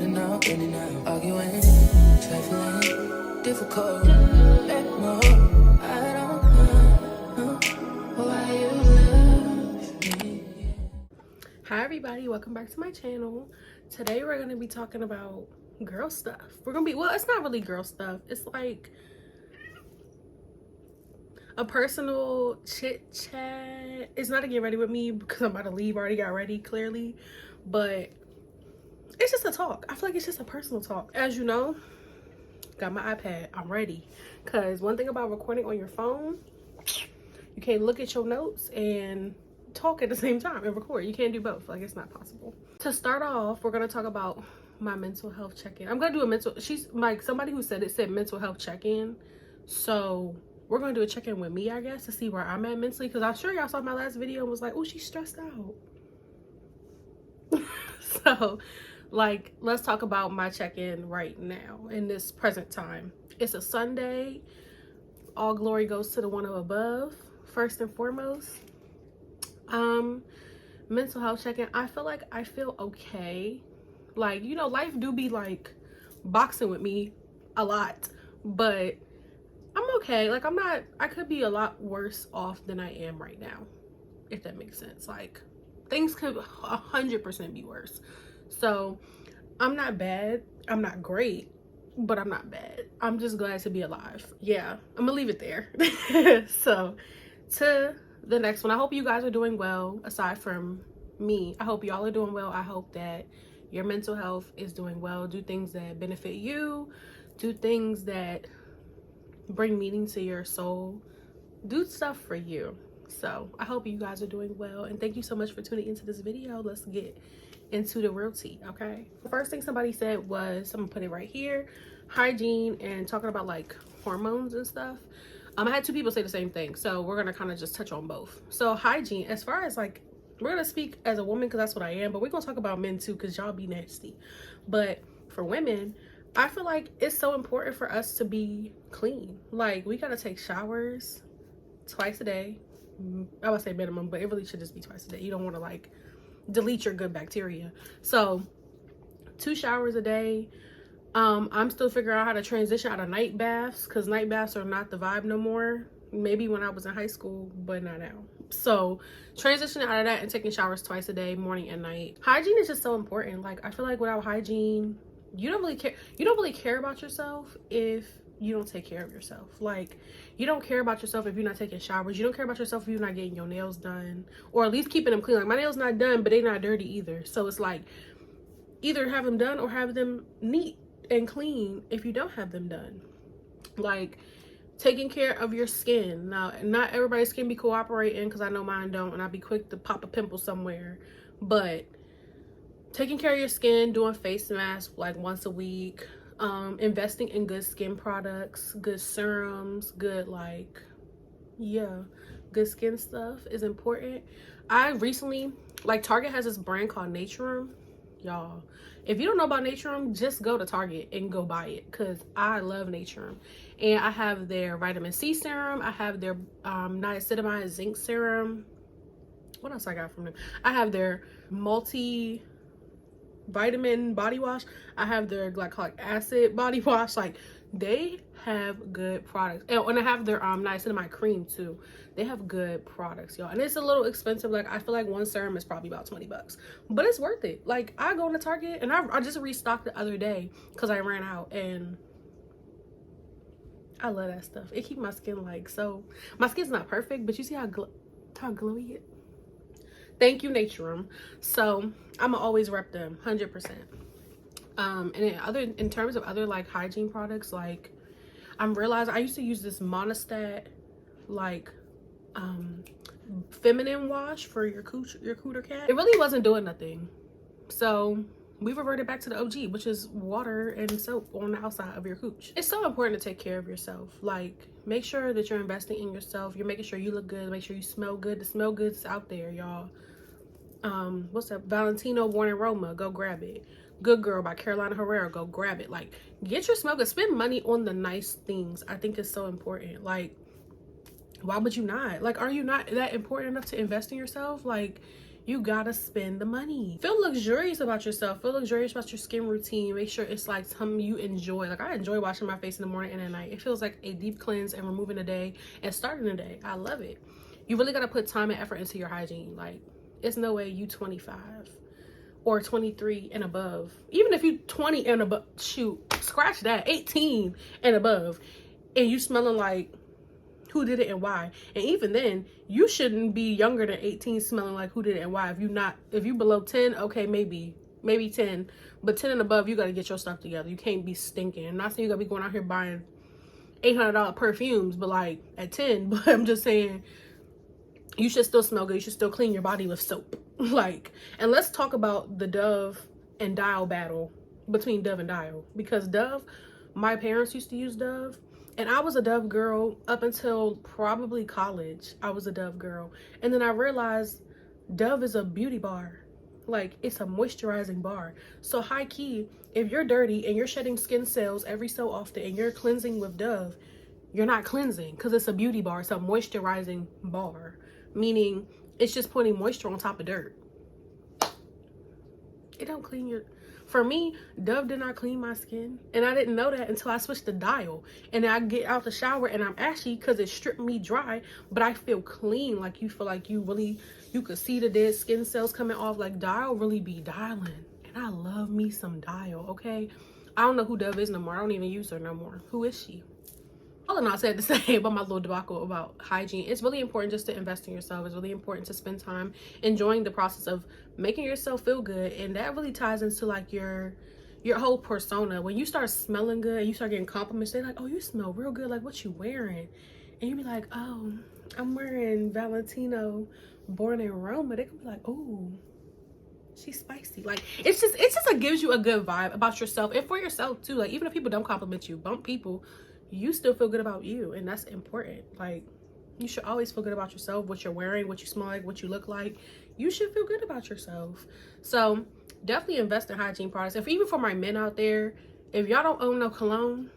in and out, arguing, trifling, difficult. Let more. I don't know why you love me. Hi everybody, welcome back to my channel. Today we're going to be talking about girl stuff. Well, it's not really girl stuff. It's like a personal chit chat. It's not to get ready with me because I'm about to leave. I already got ready clearly, but it's just a talk. I feel like it's just a personal talk. As you know, got my iPad. I'm ready. Because one thing about recording on your phone, you can't look at your notes and talk at the same time and record. You can't do both. Like, it's not possible. To start off, we're going to talk about my mental health check-in. I'm going to do a she's like, somebody who said mental health check-in. So we're going to do a check-in with me, I guess, to see where I'm at mentally. Because I'm sure y'all saw my last video and was like, oh, she's stressed out. So, like, let's talk about my check-in right now in this present time. It's a Sunday. All glory goes to the one above, first and foremost. Mental health check-in. I feel like I feel okay. Like, you know, life do be like boxing with me a lot, but I'm okay. Like, I could be a lot worse off than I am right now, if that makes sense. Like, things could 100% be worse. So I'm not bad, I'm not great, but I'm not bad. I'm just glad to be alive. Yeah, I'm gonna leave it there. So to the next one, I hope you guys are doing well. Aside from me, I hope y'all are doing well. I hope that your mental health is doing well. Do things that benefit you, do things that bring meaning to your soul, do stuff for you. So I hope you guys are doing well, and thank you so much for tuning into this video. Let's get into the real tea. Okay, the first thing somebody said was, I'm gonna put it right here, hygiene, and talking about like hormones and stuff. I had two people say the same thing, so we're gonna kind of just touch on both. So hygiene, as far as like, we're gonna speak as a woman because that's what I am, but we're gonna talk about men too because y'all be nasty. But for women, I feel like it's so important for us to be clean. Like, we gotta take showers twice a day. I would say minimum, but it really should just be twice a day. You don't want to like delete your good bacteria. So 2 showers a day. I'm still figuring out how to transition out of night baths because night baths are not the vibe no more. Maybe when I was in high school, but not now. So transitioning out of that and taking showers twice a day, morning and night. Hygiene is just so important. Like, I feel like without hygiene, you don't really care about yourself if you don't take care of yourself. Like, you don't care about yourself if you're not taking showers. You don't care about yourself if you're not getting your nails done, or at least keeping them clean. Like, my nails not done, but they not dirty either. So it's like, either have them done or have them neat and clean if you don't have them done. Like, taking care of your skin. Now, not everybody's skin be cooperating, because I know mine don't, and I'll be quick to pop a pimple somewhere. But taking care of your skin, doing face masks like once a week, investing in good skin products, good serums, good good skin stuff is important. I recently, like, Target has this brand called Naturum. Y'all, if you don't know about Naturum, just go to Target and go buy it, because I love Naturum. And I have their vitamin C serum, I have their niacinamide zinc serum. What else I got from them? I have their multi vitamin body wash, I have their glycolic acid body wash. Like, they have good products. And I have their niacinamide cream too. They have good products, y'all. And it's a little expensive. Like, I feel like one serum is probably about 20 bucks, but it's worth it. Like, I go into Target, and I just restocked the other day because I ran out, and I love that stuff. It keeps my skin like, so my skin's not perfect, but you see how glowy it. Thank you, Naturum. So I'ma always rep them 100%. And in terms of other like hygiene products, like, I'm realizing I used to use this Monistat like feminine wash for your cooter cat. It really wasn't doing nothing, so we reverted back to the OG, which is water and soap on the outside of your cooch. It's so important to take care of yourself. Like, make sure that you're investing in yourself. You're making sure you look good. Make sure you smell good. The smell good's out there, y'all. What's that? Valentino Born Aroma, go grab it. Good Girl by Carolina Herrera, go grab it. Like, get your smell good. Spend money on the nice things. I think it's so important. Like, why would you not? Like, are you not that important enough to invest in yourself? Like, You gotta spend the money. Feel luxurious about yourself. Feel luxurious about your skin routine. Make sure it's like something you enjoy. Like, I enjoy washing my face in the morning and at night. It feels like a deep cleanse and removing the day and starting the day. I love it. You really gotta put time and effort into your hygiene. Like, it's no way you 25 or 23 and above. Even if you 20 and above, shoot, scratch that, 18 and above, and you smelling like who did it and why. And even then, you shouldn't be younger than 18 smelling like who did it and why. If you below 10, okay, maybe 10, but 10 and above, you got to get your stuff together. You can't be stinking. I'm not saying you got to be going out here buying $800 perfumes, but like at 10, but I'm just saying you should still smell good. You should still clean your body with soap. Like, and let's talk about the Dove and Dial battle between Dove and Dial, because Dove, my parents used to use Dove. And I was a Dove girl up until probably college. I was a Dove girl. And then I realized Dove is a beauty bar. Like, it's a moisturizing bar. So high key, if you're dirty and you're shedding skin cells every so often and you're cleansing with Dove, you're not cleansing, because it's a beauty bar. It's a moisturizing bar. Meaning it's just putting moisture on top of dirt. It don't clean your... For me, Dove did not clean my skin, and I didn't know that until I switched to Dial. And I get out the shower and I'm ashy because it stripped me dry, but I feel clean. Like, you feel like you could see the dead skin cells coming off. Like, Dial really be dialing, and I love me some Dial. Okay, I don't know who Dove is no more. I don't even use her no more. Who is she? All in all, I said to say about my little debacle about hygiene, it's really important just to invest in yourself. It's really important to spend time enjoying the process of making yourself feel good, and that really ties into like your whole persona. When you start smelling good and you start getting compliments, they're like, oh, you smell real good, like what you wearing? And you be like, oh, I'm wearing Valentino Born in Roma. They could be like, oh, she's spicy. Like, it's just it gives you a good vibe about yourself, and for yourself too. Like, even if people don't compliment you, bump people, you still feel good about you, and that's important. Like, you should always feel good about yourself, what you're wearing, what you smell like, what you look like. You should feel good about yourself. So definitely invest in hygiene products. Even for my men out there, if y'all don't own no cologne,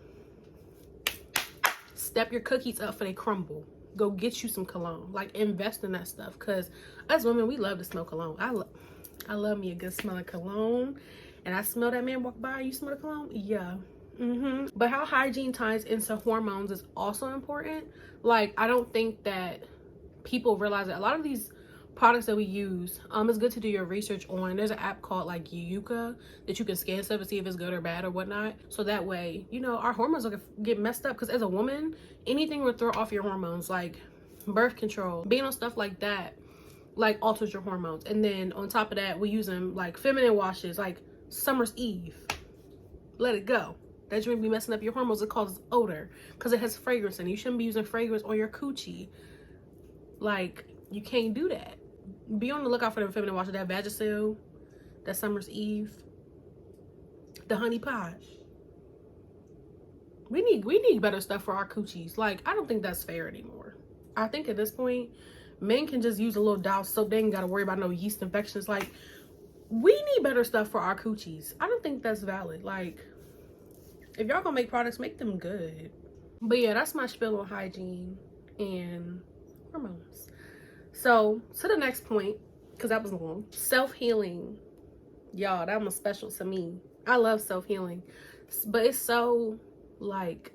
step your cookies up for they crumble. Go get you some cologne. Like, invest in that stuff, because as women, we love to smell cologne. I love me a good smelling cologne, and I smell that man walk by. You smell the cologne? Yeah. But how hygiene ties into hormones is also important. Like, I don't think that people realize that a lot of these products that we use, it's good to do your research on. There's an app called like Yuka that you can scan stuff to see if it's good or bad or whatnot, so that way, you know, our hormones will get messed up, because as a woman, anything will throw off your hormones, like birth control, being on stuff like that, like alters your hormones. And then on top of that, we use them like feminine washes, like Summer's Eve, let it go. That drink be messing up your hormones. It causes odor because it has fragrance in it. You shouldn't be using fragrance on your coochie. Like, you can't do that. Be on the lookout for the feminine washes. That Vagisil, that Summer's Eve, the Honey Pot. We need better stuff for our coochies. Like, I don't think that's fair anymore. I think at this point, men can just use a little Dial soap. They ain't got to worry about no yeast infections. Like, we need better stuff for our coochies. I don't think that's valid. Like, if y'all gonna make products, make them good. But yeah, that's my spiel on hygiene and hormones. So to the next point, because that was long. Self-healing. Y'all, that was special to me. I love self-healing, but it's so like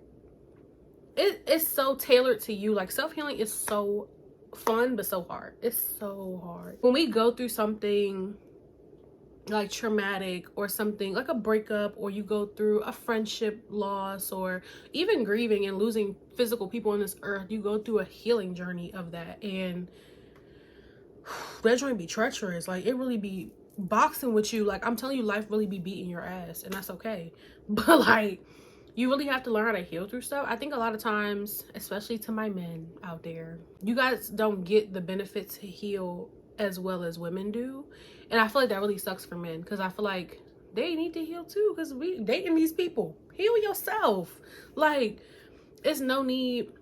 it's so tailored to you. Like, self-healing is so fun but so hard. It's so hard. When we go through something like traumatic, or something like a breakup, or you go through a friendship loss, or even grieving and losing physical people on this earth, you go through a healing journey of that, and that journey be treacherous. Like, it really be boxing with you. Like, I'm telling you, life really be beating your ass, and that's okay. But like, you really have to learn how to heal through stuff. I think a lot of times, especially to my men out there, you guys don't get the benefit to heal as well as women do. And I feel like that really sucks for men, because I feel like they need to heal too, because we dating these people. Heal yourself. Like, it's no need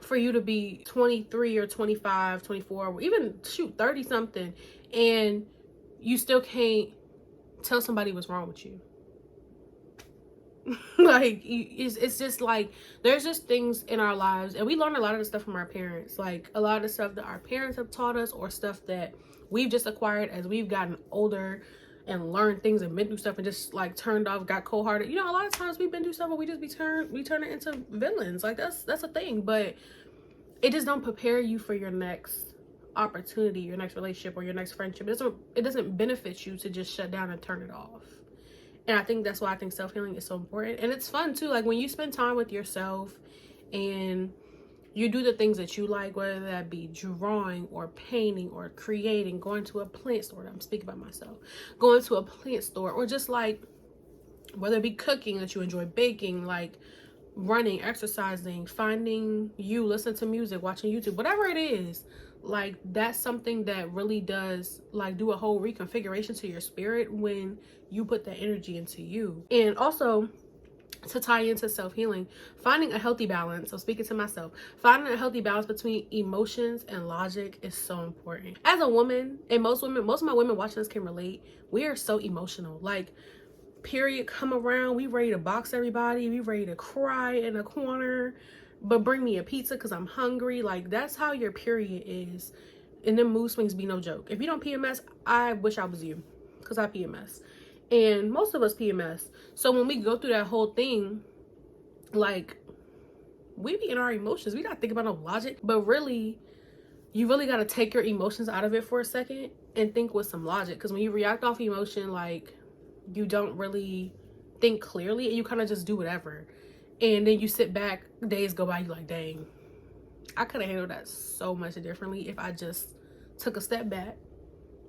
for you to be 23 or 25, 24, or even shoot 30 something, and you still can't tell somebody what's wrong with you. Like, it's just like, there's just things in our lives, and we learn a lot of the stuff from our parents, like a lot of the stuff that our parents have taught us, or stuff that we've just acquired as we've gotten older and learned things and been through stuff and just like turned off, got cold-hearted. You know, a lot of times we've been through stuff and we turn it into villains. Like, that's a thing, but it just don't prepare you for your next opportunity, your next relationship, or your next friendship. It doesn't benefit you to just shut down and turn it off. And I think that's why I think self-healing is so important. And it's fun too, like when you spend time with yourself and you do the things that you like, whether that be drawing or painting or creating, going to a plant store. I'm speaking about myself. Going to a plant store, or just like, whether it be cooking that you enjoy, baking, like running, exercising, finding you, listening to music, watching YouTube, whatever it is, like that's something that really does like do a whole reconfiguration to your spirit when you put that energy into you. And also, to tie into self-healing, finding a healthy balance. So speaking to myself, finding a healthy balance between emotions and logic is so important. As a woman, and most of my women watching this can relate, we are so emotional. Like, period come around, we ready to box everybody, we ready to cry in a corner, but bring me a pizza because I'm hungry. Like, that's how your period is. And then mood swings be no joke. If you don't PMS, I wish I was you, because I PMS. And most of us PMS. So when we go through that whole thing, like, we be in our emotions. We not thinking about no logic. But really, you really got to take your emotions out of it for a second and think with some logic. Because when you react off emotion, like, you don't really think clearly, and you kind of just do whatever. And then you sit back, days go by, you're like, dang, I could have handled that so much differently if I just took a step back,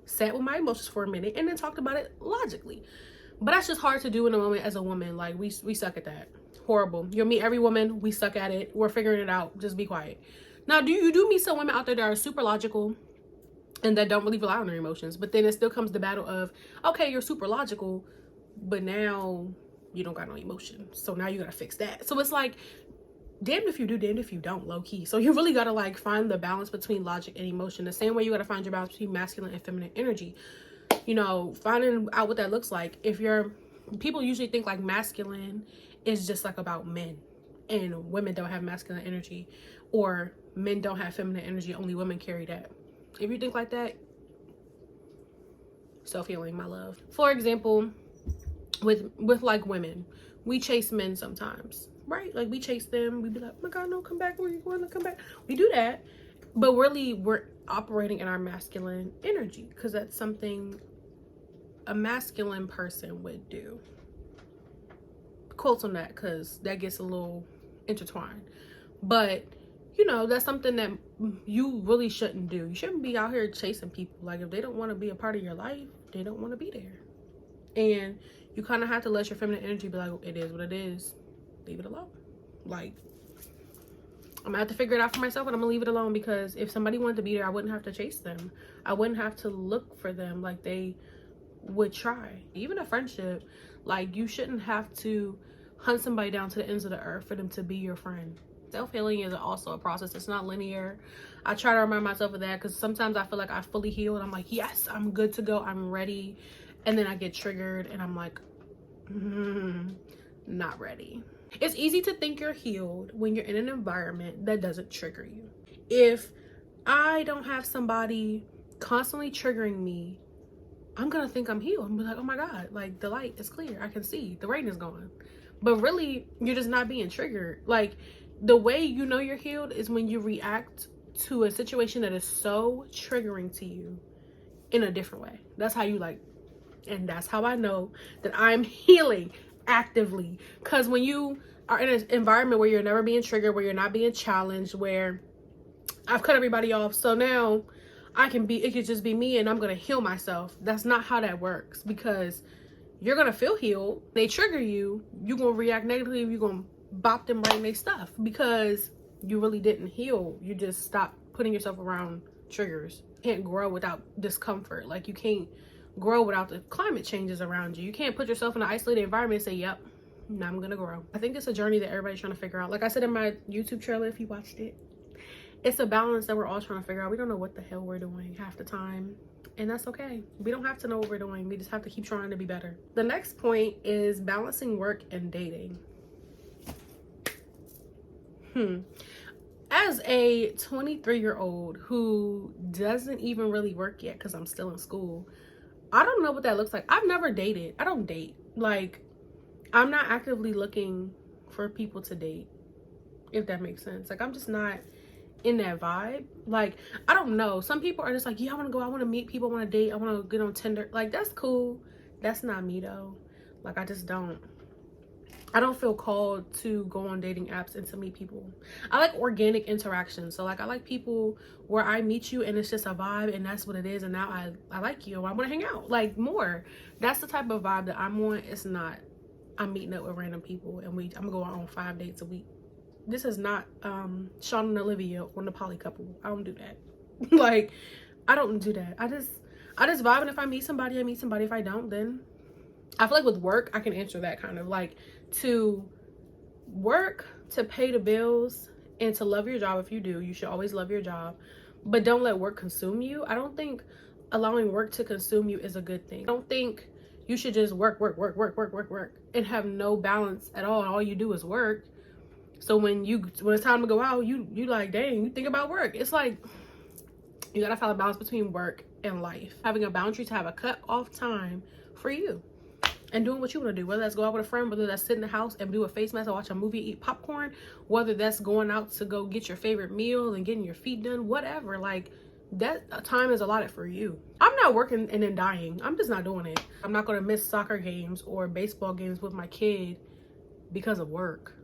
sat with my emotions for a minute, and then talked about it logically. But that's just hard to do in a moment as a woman. Like, we suck at that. Horrible. You'll meet every woman, we suck at it. We're figuring it out. Just be quiet. Now, you do meet some women out there that are super logical and that don't really rely on their emotions. But then it still comes the battle of, okay, you're super logical, but now you don't got no emotion. So now you gotta fix that. So it's like, damned if you do, damned if you don't, low key. So you really gotta like find the balance between logic and emotion. The same way you gotta find your balance between masculine and feminine energy. You know, finding out what that looks like. People usually think like masculine is just like about men, and women don't have masculine energy, or men don't have feminine energy, only women carry that. If you think like that, self-healing, my love. For example, with like women, we chase men sometimes, right? Like, we chase them, we be like, oh my god, no, come back, where you going to come back? We do that, but really we're operating in our masculine energy, because that's something a masculine person would do. Quotes on that, because that gets a little intertwined. But you know, that's something that you really shouldn't do. You shouldn't be out here chasing people. Like, if they don't want to be a part of your life, they don't want to be there. And you kind of have to let your feminine energy be like, it is what it is. Leave it alone. Like, I'm gonna have to figure it out for myself, and I'm gonna leave it alone, because if somebody wanted to be there, I wouldn't have to chase them. I wouldn't have to look for them like they would try. Even a friendship, like, you shouldn't have to hunt somebody down to the ends of the earth for them to be your friend. Self-healing is also a process. It's not linear. I try to remind myself of that, because sometimes I feel like I fully healed. I'm like, yes, I'm good to go, I'm ready. And then I get triggered and I'm like, not ready. It's easy to think you're healed when you're in an environment that doesn't trigger you. If I don't have somebody constantly triggering me, I'm gonna think I'm healed. I'm like, oh my god, like, the light is clear, I can see, the rain is gone. But really, you're just not being triggered. Like, the way you know you're healed is when you react to a situation that is so triggering to you in a different way. That's how you like, and that's how I know that I'm healing actively. Because when you are in an environment where you're never being triggered, where you're not being challenged, where I've cut everybody off, so now it could just be me and I'm gonna heal myself. That's not how that works, because you're gonna feel healed. They trigger you, you're gonna react negatively, you're gonna bop them right in their stuff, because you really didn't heal. You just stopped putting yourself around triggers. You can't grow without discomfort. Like, you can't grow without the climate changes around you. You can't put yourself in an isolated environment and say, yep, now I'm gonna grow. I think it's a journey that everybody's trying to figure out. Like I said in my YouTube trailer, if you watched it, it's a balance that we're all trying to figure out. We don't know what the hell we're doing half the time. And that's okay. We don't have to know what we're doing. We just have to keep trying to be better. The next point is balancing work and dating. As a 23-year-old who doesn't even really work yet because I'm still in school, I don't know what that looks like. I've never dated. I don't date. Like, I'm not actively looking for people to date, if that makes sense. Like, I'm just not in that vibe. Like, I don't know. Some people are just like, yeah, I want to go. I want to meet people. I want to date. I want to get on Tinder. Like, that's cool. That's not me, though. Like, I just don't. I don't feel called to go on dating apps and to meet people. I like organic interaction. So like I like people where I meet you and it's just a vibe and that's what it is. And now I like you. I want to hang out like more. That's the type of vibe that I'm on. It's not I'm meeting up with random people and I'm gonna go out on 5 dates a week. This is not Sean and Olivia on the poly couple. I don't do that. Like, I don't do that. I just vibe, and if I meet somebody, I meet somebody. If I don't, then I feel like with work, I can answer that kind of like to work, to pay the bills, and to love your job. If you do, you should always love your job, but don't let work consume you. I don't think allowing work to consume you is a good thing. I don't think you should just work and have no balance at all. And all you do is work. So when it's time to go out, you like, dang, you think about work. It's like you gotta find a balance between work and life. Having a boundary to have a cut off time for you and doing what you want to do, whether that's go out with a friend, whether that's sit in the house and do a face mask or watch a movie, eat popcorn, whether that's going out to go get your favorite meal and getting your feet done, whatever. Like, that time is allotted for you. I'm not working and then dying. I'm just not doing it. I'm not going to miss soccer games or baseball games with my kid because of work.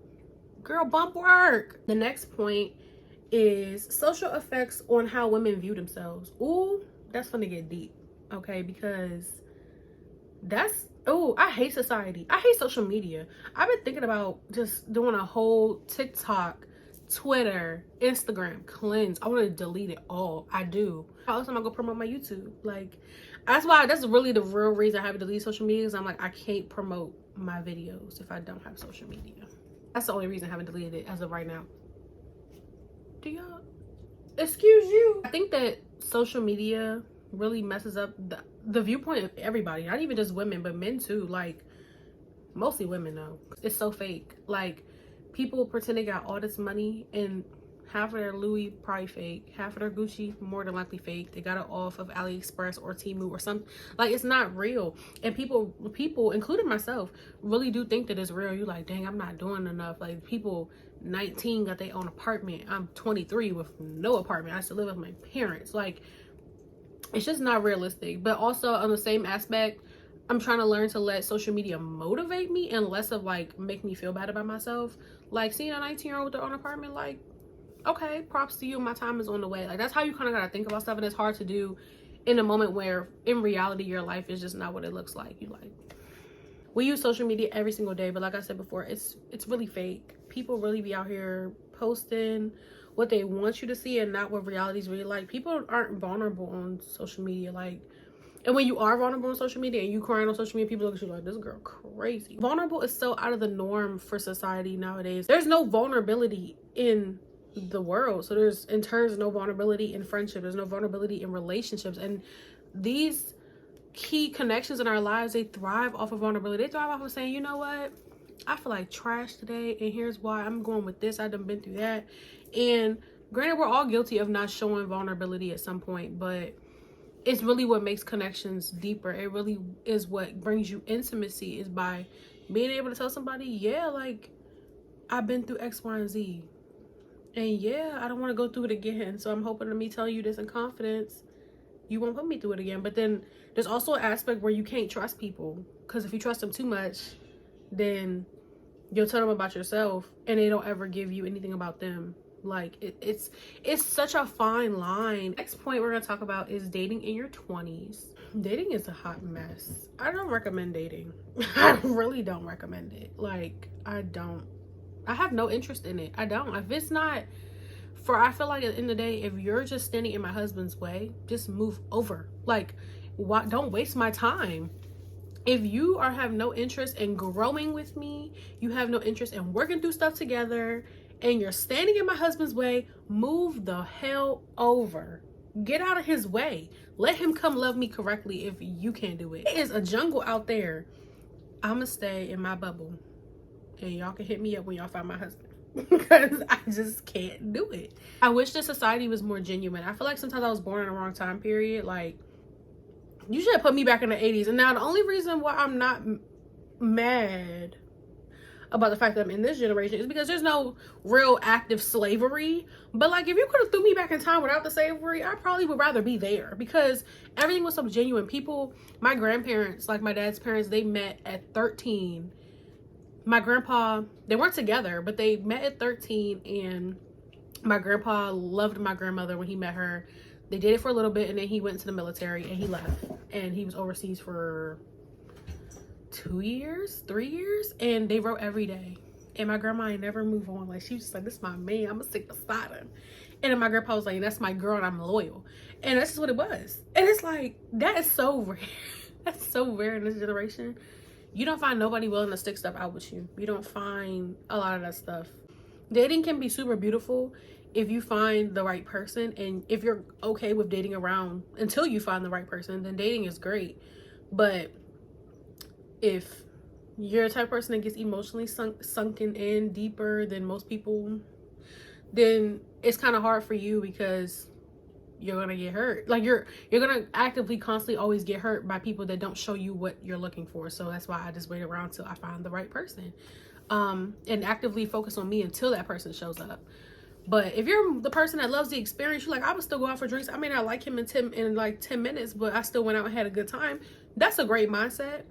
Girl, bump work. The next point is social effects on how women view themselves. Ooh, that's gonna get deep, okay? Because that's, oh, I hate society. I hate social media. I've been thinking about just doing a whole TikTok, Twitter, Instagram cleanse. I want to delete it all. I do. How else am I gonna promote my YouTube? Like, that's really the real reason I haven't deleted social media, is I'm like, I can't promote my videos if I don't have social media. That's the only reason I haven't deleted it as of right now. Do y'all, excuse you? I think that social media really messes up the viewpoint of everybody, not even just women, but men too. Like, mostly women though. It's so fake. Like, people pretend they got all this money and half of their Louis probably fake, half of their Gucci more than likely fake. They got it off of AliExpress or Temu or something. Like, it's not real. And people, including myself, really do think that it's real. You're like, dang, I'm not doing enough. Like, people 19 got their own apartment. I'm 23 with no apartment. I still live with my parents. Like, it's just not realistic. But also on the same aspect, I'm trying to learn to let social media motivate me and less of like make me feel bad about myself. Like, seeing a 19-year-old with their own apartment, like, okay, props to you, my time is on the way. Like, that's how you kind of gotta think about stuff, and it's hard to do in a moment where in reality your life is just not what it looks like. We use social media every single day, but like I said before, it's really fake. People really be out here posting what they want you to see and not what reality is really like. People aren't vulnerable on social media. Like, and when you are vulnerable on social media and you crying on social media, people look at you like, this girl crazy. Vulnerable is so out of the norm for society nowadays. There's no vulnerability in the world. So there's, in turns, no vulnerability in friendship. There's no vulnerability in relationships. And these key connections in our lives, they thrive off of vulnerability. They thrive off of saying, you know what? I feel like trash today, and here's why. I'm going with this. I done been through that. And granted, we're all guilty of not showing vulnerability at some point, but it's really what makes connections deeper. It really is what brings you intimacy, is by being able to tell somebody, yeah, like, I've been through X, Y, and Z. And yeah, I don't want to go through it again. So I'm hoping to me telling you this in confidence, you won't put me through it again. But then there's also an aspect where you can't trust people, because if you trust them too much, then you'll tell them about yourself and they don't ever give you anything about them. Like, it's such a fine line. Next point we're gonna talk about is dating in your 20s. Dating is a hot mess. I don't recommend dating. I really don't recommend it. Like, I have no interest in it. I don't. If it's not for, I feel like at the end of the day, if you're just standing in my husband's way, just move over. Like, why? Don't waste my time. If you have no interest in growing with me, you have no interest in working through stuff together, and you're standing in my husband's way, move the hell over. Get out of his way. Let him come love me correctly if you can't do it. It is a jungle out there. I'ma stay in my bubble. And y'all can hit me up when y'all find my husband. Because I just can't do it. I wish the society was more genuine. I feel like sometimes I was born in the wrong time period. Like, you should have put me back in the 80s. And now the only reason why I'm not mad about the fact that I'm in this generation is because there's no real active slavery. But like, if you could have threw me back in time without the slavery, I probably would rather be there, because everything was so genuine. People, my grandparents, like my dad's parents, they met at 13. My grandpa, they weren't together, but they met at 13, and my grandpa loved my grandmother when he met her. They dated for a little bit, and then he went to the military and he left, and he was overseas for 2 years, 3 years, and they wrote every day. And my grandma ain't never move on. Like, she was just like, this is my man, I'm gonna stick beside him. And then my grandpa was like, that's my girl and I'm loyal. And that's just what it was. And it's like, that is so rare. That's so rare in this generation. You don't find nobody willing to stick stuff out with you. You don't find a lot of that stuff. Dating can be super beautiful if you find the right person, and if you're okay with dating around until you find the right person, then dating is great. But if you're the type of person that gets emotionally sunken in deeper than most people, then it's kind of hard for you, because you're gonna get hurt. Like, you're gonna actively constantly always get hurt by people that don't show you what you're looking for. So that's why I just wait around till I find the right person, and actively focus on me until that person shows up. But if you're the person that loves the experience, you're like, I would still go out for drinks. I may not like him in like 10 minutes, but I still went out and had a good time. That's a great mindset.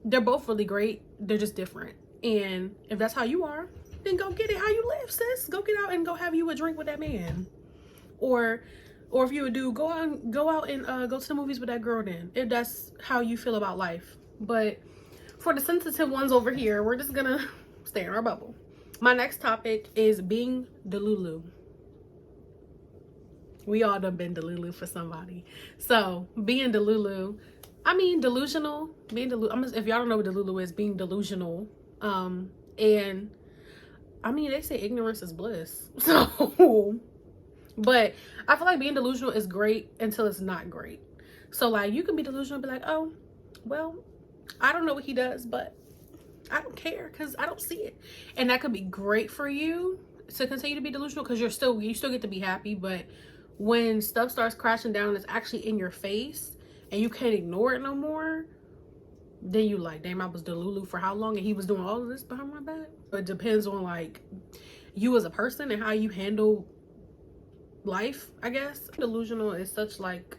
They're both really great. They're just different. And if that's how you are, then go get it how you live, sis. Go get out and go have you a drink with that man. Or if you would go out and go to the movies with that girl, then, if that's how you feel about life. But for the sensitive ones over here, we're just gonna stay in our bubble. My next topic is being delulu. We all done been delulu for somebody. So being delulu, I mean delusional. Being delulu. If y'all don't know what delulu is, being delusional. And I mean, they say ignorance is bliss. So, but I feel like being delusional is great until it's not great. So like, you can be delusional and be like, oh, well, I don't know what he does, but I don't care because I don't see it. And that could be great for you to continue to be delusional, because you still get to be happy. But when stuff starts crashing down and it's actually in your face and you can't ignore it no more, then you like, damn, I was delulu for how long, and he was doing all of this behind my back. It depends on like you as a person and how you handle life, I guess. Delusional is such like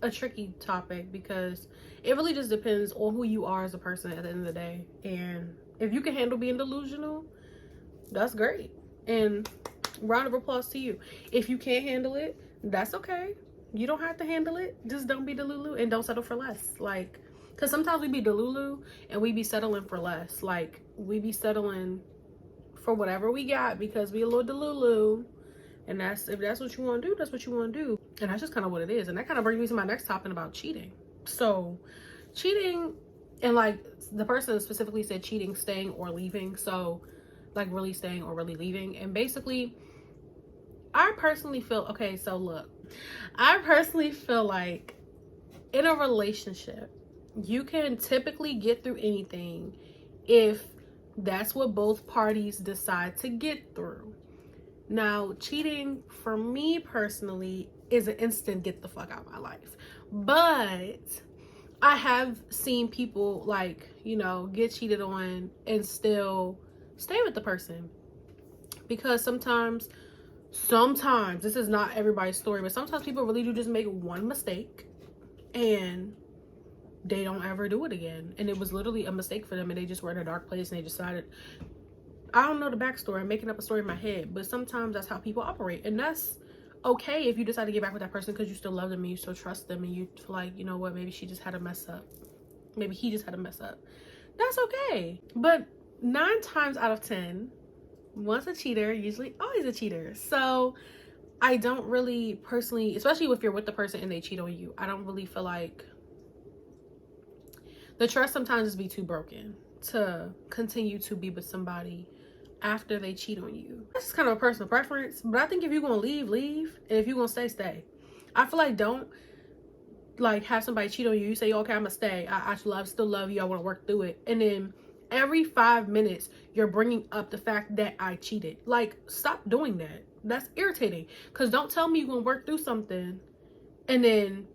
a tricky topic, because it really just depends on who you are as a person at the end of the day. And if you can handle being delusional, that's great, and round of applause to you. If you can't handle it, that's okay. You don't have to handle it. Just don't be delulu and don't settle for less. Like, because sometimes we be delulu and we be settling for less. Like, we be settling for whatever we got because we a little delulu. And if that's what you want to do, that's what you want to do. And that's just kind of what it is. And that kind of brings me to my next topic about cheating. So cheating, and like the person specifically said cheating, staying or leaving. So like really staying or really leaving. And basically, I personally feel, okay, so look, I personally feel like in a relationship, you can typically get through anything if that's what both parties decide to get through. Now, cheating for me personally is an instant get the fuck out of my life. But I have seen people like, you know, get cheated on and still stay with the person. Because sometimes, this is not everybody's story, but sometimes people really do just make one mistake and they don't ever do it again. And it was literally a mistake for them, and they just were in a dark place and they decided, I don't know the backstory, I'm making up a story in my head, but sometimes that's how people operate. And that's okay if you decide to get back with that person because you still love them and you still trust them, and you feel like, you know what, maybe she just had a mess up. Maybe he just had a mess up. That's okay. But 9 times out of 10, once a cheater, usually always a cheater. So I don't really personally, especially if you're with the person and they cheat on you, I don't really feel like the trust sometimes just be too broken to continue to be with somebody after they cheat on you. That's kind of a personal preference, but I think if you're gonna leave, and if you're gonna stay, stay. I feel like don't like have somebody cheat on you. You say, okay, I'm gonna stay. I still love you. I want to work through it. And then every 5 minutes, you're bringing up the fact that I cheated. Like, stop doing that. That's irritating. Because don't tell me you're gonna work through something and then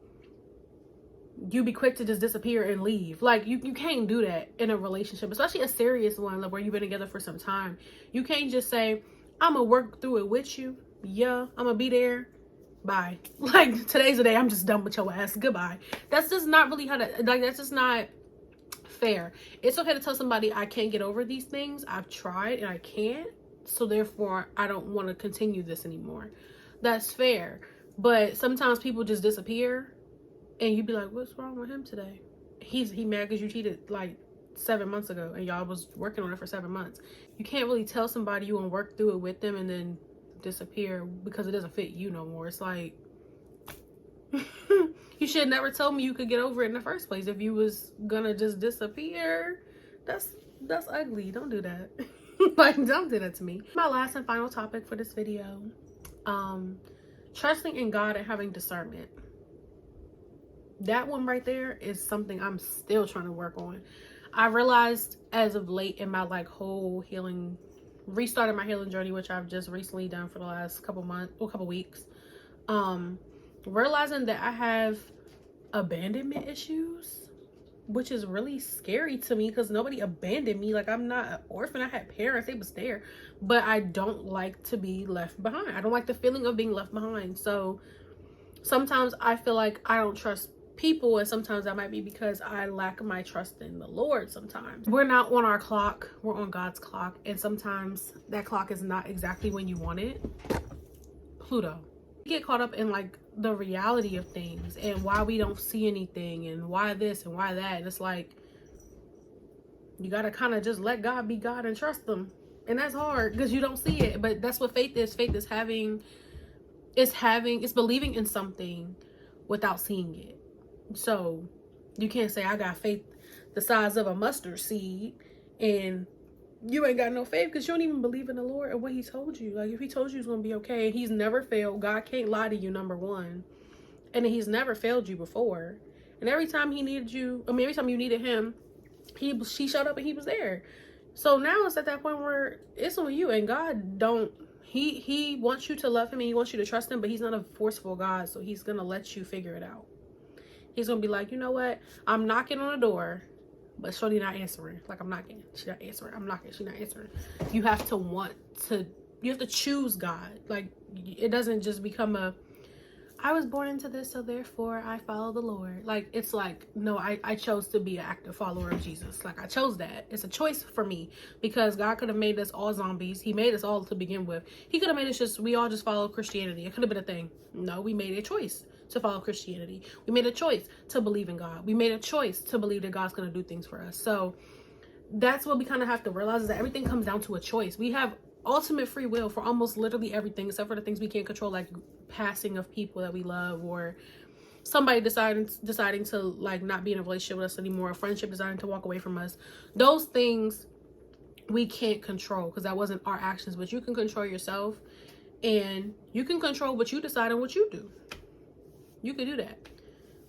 you be quick to just disappear and leave. Like, you can't do that in a relationship, especially a serious one, like where you've been together for some time. You can't just say, I'm gonna work through it with you. Yeah, I'm gonna be there. Bye. Like, today's the day. I'm just done with your ass. Goodbye. That's just not really how to, like, that's just not fair. It's okay to tell somebody I can't get over these things. I've tried and I can't. So therefore, I don't want to continue this anymore. That's fair. But sometimes people just disappear and you be like, what's wrong with him today? He mad because you cheated like 7 months ago and y'all was working on it for 7 months. You can't really tell somebody you want to work through it with them and then disappear because it doesn't fit you no more. It's like, you should never tell me you could get over it in the first place. If you was gonna just disappear, that's ugly. Don't do that. Like, don't do that to me. My last and final topic for this video, trusting in God and having discernment. That one right there is something I'm still trying to work on. I realized as of late in my like whole healing, restarted my healing journey, which I've just recently done for the last couple weeks, realizing that I have abandonment issues, which is really scary to me because nobody abandoned me. Like, I'm not an orphan. I had parents, they was there, but I don't like to be left behind. I don't like the feeling of being left behind. So sometimes I feel like I don't trust people, and sometimes that might be because I lack my trust in the Lord. Sometimes we're not on our clock, we're on God's clock, and sometimes that clock is not exactly when you want it. Pluto. We get caught up in like the reality of things and why we don't see anything and why this and why that, and it's like you gotta kind of just let God be God and trust them, and that's hard because you don't see it. But that's what faith is. Faith is it's believing in something without seeing it. So you can't say I got faith the size of a mustard seed and you ain't got no faith because you don't even believe in the Lord and what he told you. Like, if he told you it's gonna be okay, he's never failed. God can't lie to you, number one. And he's never failed you before. And every time he needed you, every time you needed him, she showed up and he was there. So now it's at that point where it's on you, and God he wants you to love him and he wants you to trust him, but he's not a forceful God, so he's gonna let you figure it out. He's gonna be like, you know what? I'm knocking on the door, but shorty not answering. Like, I'm knocking, she's not answering. I'm knocking, she's not answering. You have to choose God. Like, it doesn't just become I was born into this, so therefore I follow the Lord. Like, it's like, no, I chose to be an active follower of Jesus. Like, I chose that. It's a choice for me because God could have made us all zombies. He made us all to begin with. He could have made us we all just follow Christianity. It could have been a thing. No, we made a choice to follow Christianity. We made a choice to believe in God. We made a choice to believe that God's going to do things for us. So that's what we kind of have to realize, is that everything comes down to a choice. We have ultimate free will for almost literally everything, except for the things we can't control, like passing of people that we love, or somebody deciding to like not be in a relationship with us anymore, a friendship deciding to walk away from us. Those things we can't control because that wasn't our actions, but you can control yourself and you can control what you decide and what you do. You can do that.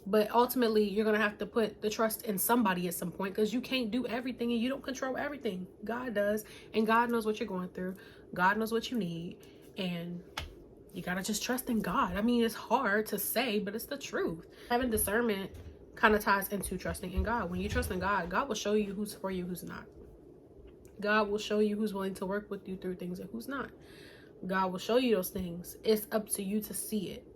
But ultimately, you're going to have to put the trust in somebody at some point, because you can't do everything and you don't control everything. God does. And God knows what you're going through. God knows what you need. And you got to just trust in God. I mean, it's hard to say, but it's the truth. Having discernment kind of ties into trusting in God. When you trust in God, God will show you who's for you, who's not. God will show you who's willing to work with you through things and who's not. God will show you those things. It's up to you to see it.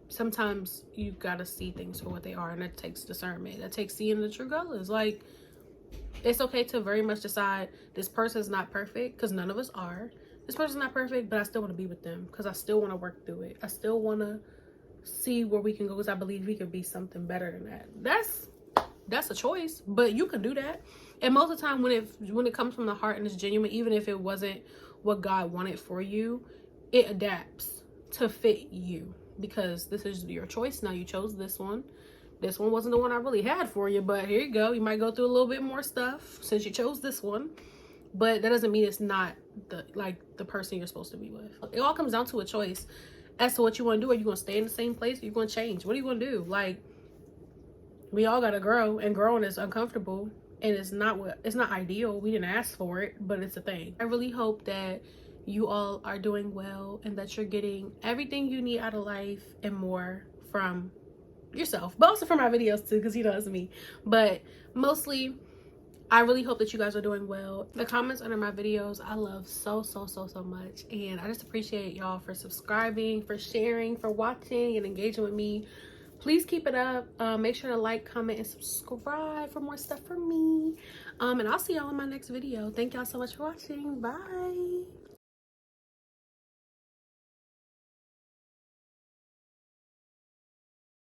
Sometimes you gotta see things for what they are, and that takes discernment. That takes seeing the true colors. Like, it's okay to very much decide this person's not perfect, because none of us are. This person's not perfect, but I still want to be with them because I still want to work through it. I still want to see where we can go, because I believe we could be something better than that. That's a choice, but you can do that. And most of the time, when it comes from the heart and it's genuine, even if it wasn't what God wanted for you, it adapts to fit you. Because this is your choice. Now you chose this one. This one wasn't the one I really had for you, but here you go. You might go through a little bit more stuff since you chose this one, but that doesn't mean it's not the person you're supposed to be with. It all comes down to a choice. as to what you want to do. Are you going to stay in the same place? Or you going to change? What are you going to do? Like, we all got to grow, and growing is uncomfortable, and it's not ideal. We didn't ask for it, but it's a thing. I really hope that you all are doing well and that you're getting everything you need out of life and more from yourself, but also from my videos too, because you know it's me. But mostly, I really hope that you guys are doing well. The comments under my videos I love so much, and I just appreciate y'all for subscribing, for sharing, for watching and engaging with me. Please keep it up. Make sure to like, comment, and subscribe for more stuff from me. And I'll see y'all in my next video. Thank y'all so much for watching. Bye.